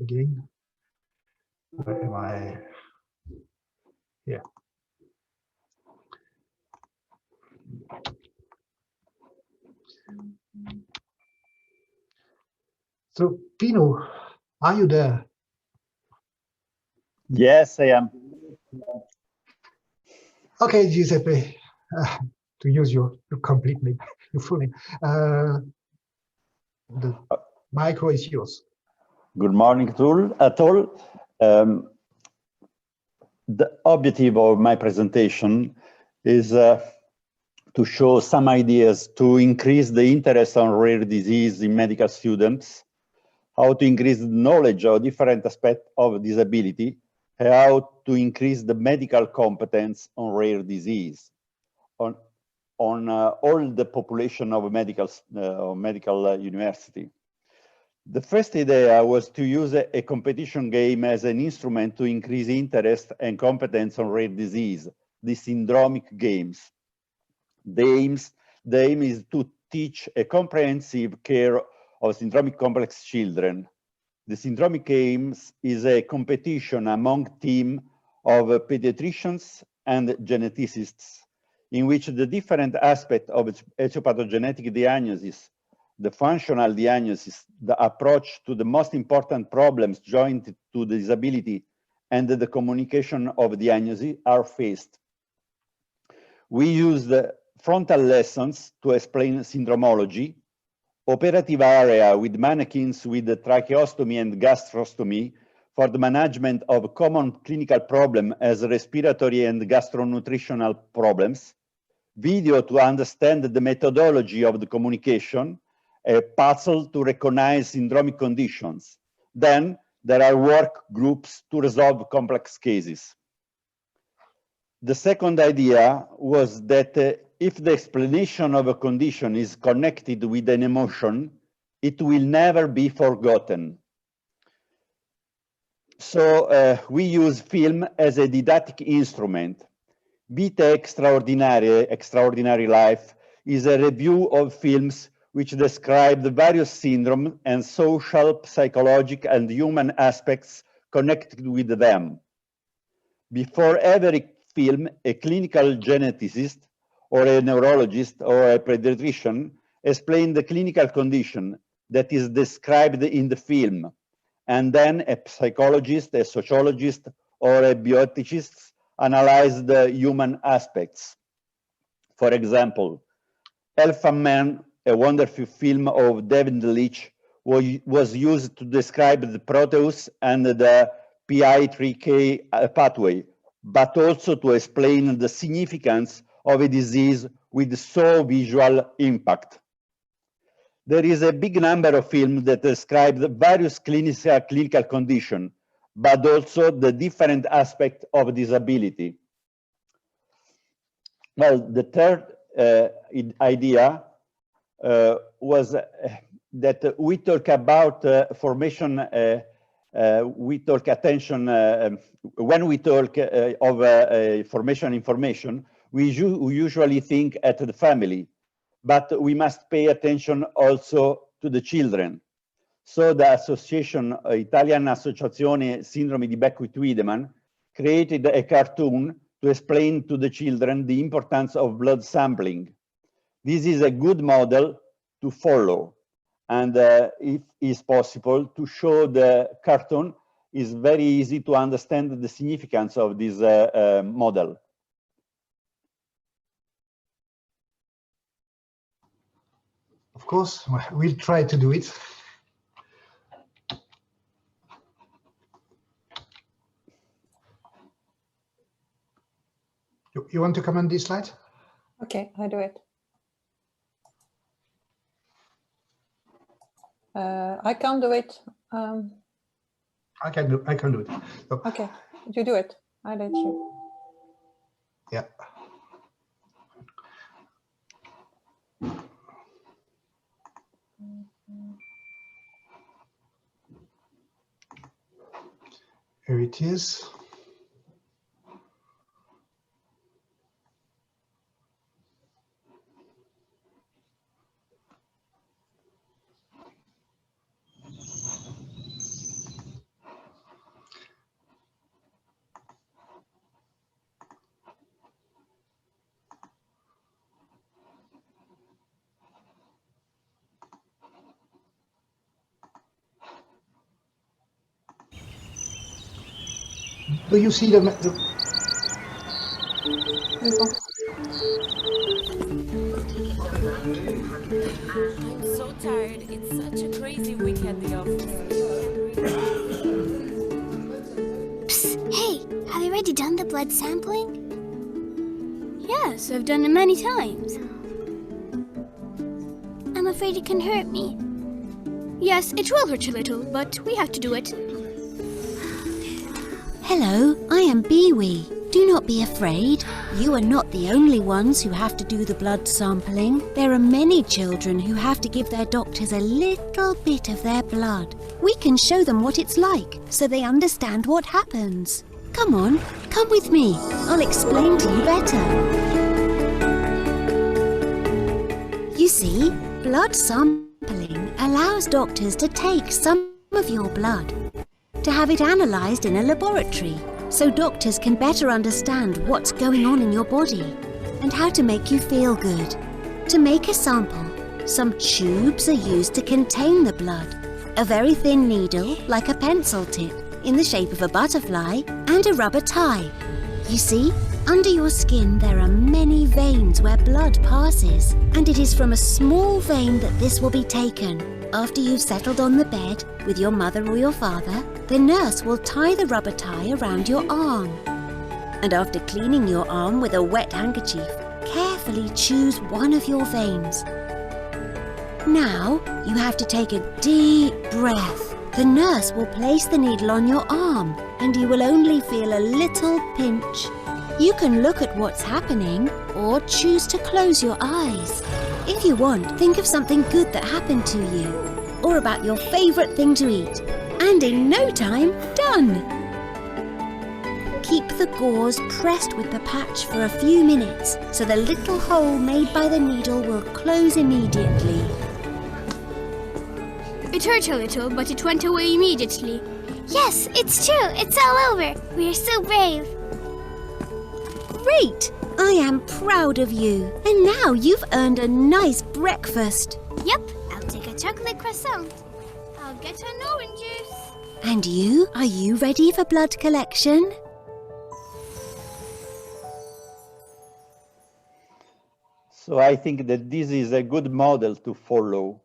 again. Where am I? Here. So, Pino, are you there? Yes, I am. Okay, Giuseppe, to use your complete name, your full name. The micro is yours. Good morning at all. The objective of my presentation is to show some ideas to increase the interest on rare disease in medical students, how to increase the knowledge of different aspects of disability, and how to increase the medical competence on rare disease, on all the population of medical university. The first idea was to use a competition game as an instrument to increase interest and competence on rare disease, the syndromic games. The aim is to teach a comprehensive care of syndromic complex children. The syndromic games is a competition among team of pediatricians and geneticists in which the different aspects of etiopathogenetic diagnosis, the functional diagnosis, the approach to the most important problems joined to the disability, and the communication of diagnosis are faced. We use the frontal lessons to explain syndromology, operative area with mannequins with the tracheostomy and gastrostomy for the management of common clinical problems as respiratory and gastronutritional problems, video to understand the methodology of the communication, a puzzle to recognize syndromic conditions. Then there are work groups to resolve complex cases. The second idea was that if the explanation of a condition is connected with an emotion, it will never be forgotten. So we use film as a didactic instrument. Vita Extraordinary Life is a review of films which describe the various syndromes and social, psychological, and human aspects connected with them. Before every film, a clinical geneticist or a neurologist or a pediatrician explain the clinical condition that is described in the film, and then a psychologist, a sociologist, or a bioethicist analyze the human aspects. For example, Elephant Man, a wonderful film of David Leitch, was used to describe the Proteus and the PI3K pathway, but also to explain the significance of a disease with so visual impact. There is a big number of films that describe the various clinical conditions, but also the different aspects of disability. Well, the third idea was that we talk about formation, we talk attention, when we talk of formation information, we usually think at the family, but we must pay attention also to the children. So the association, Italian Associazione Sindrome di Beckwith-Wiedemann, created a cartoon to explain to the children the importance of blood sampling. This is a good model to follow. And if it's possible to show the cartoon, is very easy to understand the significance of this model. Of course, we'll try to do it. You want to comment this slide? Okay, I do it. I can't do it. I can do it. So, okay, you do it. I let you. Yeah. Here it is. Do you see the I'm so tired. It's such a crazy week at the office. Psst, hey, have you already done the blood sampling? Yes, I've done it many times. I'm afraid it can hurt me. Yes, it will hurt you a little, but we have to do it. Hello, I am Biwi. Do not be afraid. You are not the only ones who have to do the blood sampling. There are many children who have to give their doctors a little bit of their blood. We can show them what it's like so they understand what happens. Come on, come with me. I'll explain to you better. You see, blood sampling allows doctors to take some of your blood to have it analysed in a laboratory, so doctors can better understand what's going on in your body and how to make you feel good. To make a sample, some tubes are used to contain the blood. A very thin needle, like a pencil tip, in the shape of a butterfly, and a rubber tie. You see, under your skin there are many veins where blood passes, and it is from a small vein that this will be taken. After you've settled on the bed with your mother or your father, the nurse will tie the rubber tie around your arm. And after cleaning your arm with a wet handkerchief, carefully choose one of your veins. Now, you have to take a deep breath. The nurse will place the needle on your arm, and you will only feel a little pinch. You can look at what's happening, or choose to close your eyes. If you want, think of something good that happened to you, or about your favourite thing to eat. And in no time, done! Keep the gauze pressed with the patch for a few minutes, so the little hole made by the needle will close immediately. It hurt a little, but it went away immediately. Yes, it's true. It's all over. We are so brave. Great! I am proud of you. And now you've earned a nice breakfast. Yep, I'll take a chocolate croissant. I'll get an orange juice. And you? Are you ready for blood collection? So I think that this is a good model to follow.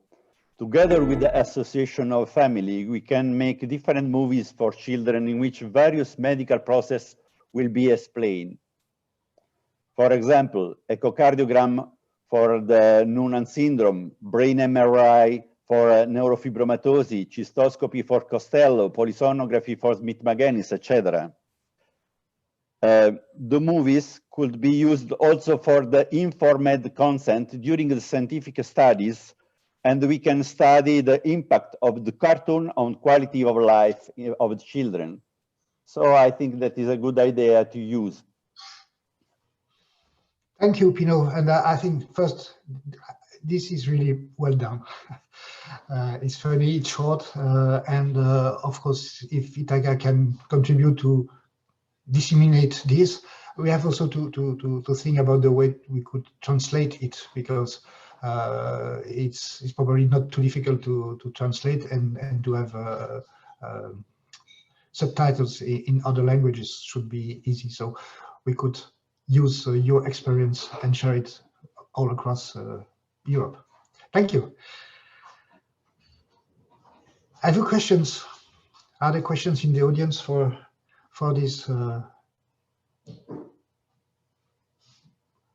Together with the Association of Family, we can make different movies for children in which various medical processes will be explained. For example, echocardiogram for the Noonan syndrome, brain MRI for neurofibromatosis, cystoscopy for Costello, polysonography for Smith-Magenis, etc. The movies could be used also for the informed consent during the scientific studies, and we can study the impact of the cartoon on quality of life of the children. So I think that is a good idea to use. Thank you, Pino. And I think first, this is really well done. It's funny, it's short, and of course, if ITHACA can contribute to disseminate this, we have also to think about the way we could translate it, because it's probably not too difficult to translate and to have subtitles in other languages should be easy. So we could use your experience and share it all across Europe. Thank you. I have questions. Are there questions in the audience for this?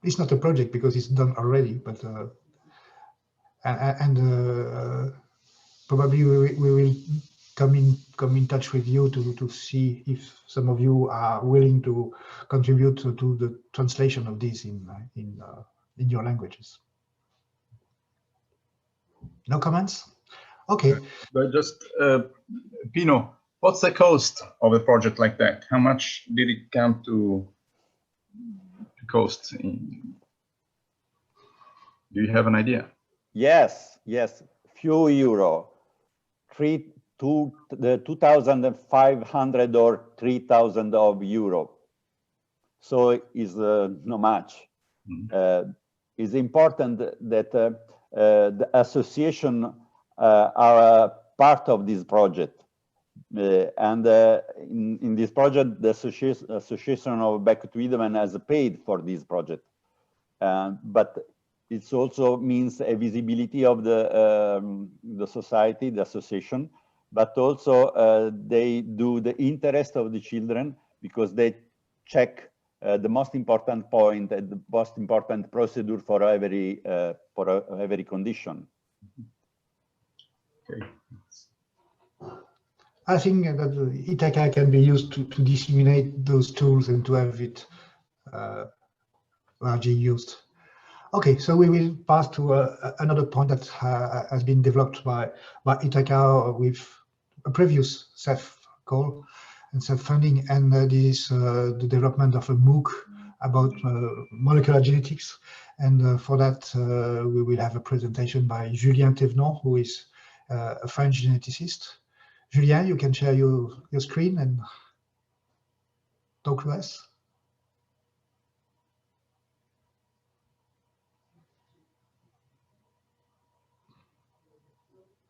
It's not a project because it's done already, but probably we will come in touch with you to see if some of you are willing to contribute to the translation of this in your languages. No comments? Okay. But just Pino, what's the cost of a project like that? How much did it come to cost? Do you have an idea? Yes, few euro, 2,500 or 3,000 of euro. So is not much. Mm-hmm. It's important that the association are a part of this project, In this project, the Association of Back to Eden has paid for this project, but it also means a visibility of the society, the association, but also they do the interest of the children, because they check the most important point and the most important procedure for every condition. Okay. I think that ITHACA can be used to disseminate those tools and to have it largely used. Okay, so we will pass to another point that has been developed by ITHACA with a previous CEF call and self-funding, and this is the development of a MOOC about molecular genetics. And for that, we will have a presentation by Julien Thévenant, who is a French geneticist. Julien, you can share your screen and talk to us.